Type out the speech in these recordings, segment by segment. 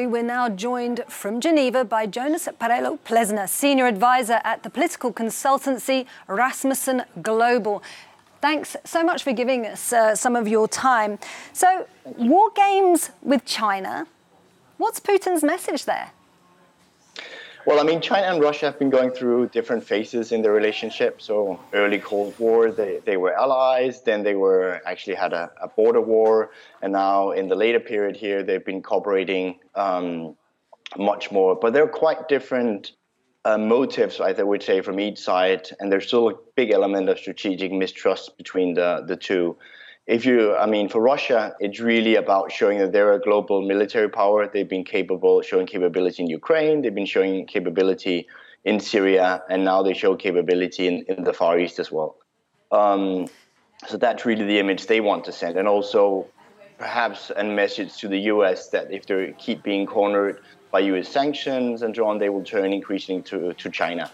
We're now joined from Geneva by Jonas Parello-Plesner, Senior Advisor at the political consultancy Rasmussen Global. Thanks so much for giving us some of your time. So, war games with China, what's Putin's message there? Well, I mean, China and Russia have been going through different phases in their relationship. So early Cold War, they were allies, then they were actually had a border war. And now in the later period here, they've been cooperating much more. But they're quite different motives, I would say, from each side. And there's still a big element of strategic mistrust between the two. For Russia, it's really about showing that they're a global military power. They've been showing capability in Ukraine. They've been showing capability in Syria, and now they show capability in the Far East as well. So that's really the image they want to send. And also perhaps a message to the US that if they keep being cornered by US sanctions and so on, they will turn increasingly to China.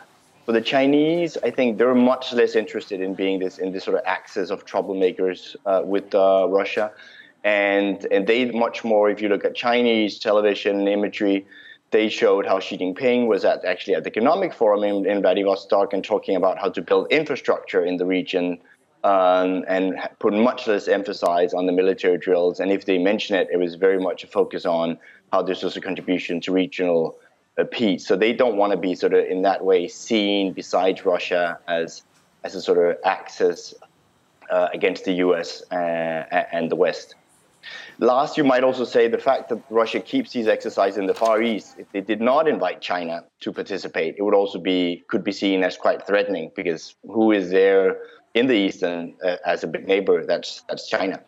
For the Chinese, I think they're much less interested in being in this sort of axis of troublemakers with Russia. And they much more, if you look at Chinese television imagery, they showed how Xi Jinping was actually at the Economic Forum in Vladivostok and talking about how to build infrastructure in the region and put much less emphasis on the military drills. And if they mention it, it was very much a focus on how this was a contribution to regional peace. So they don't want to be sort of in that way seen besides Russia as a sort of axis against the US and the West. Last, you might also say the fact that Russia keeps these exercises in the Far East, if they did not invite China to participate, it would also could be seen as quite threatening, because who is there in the East as a big neighbor? That's China.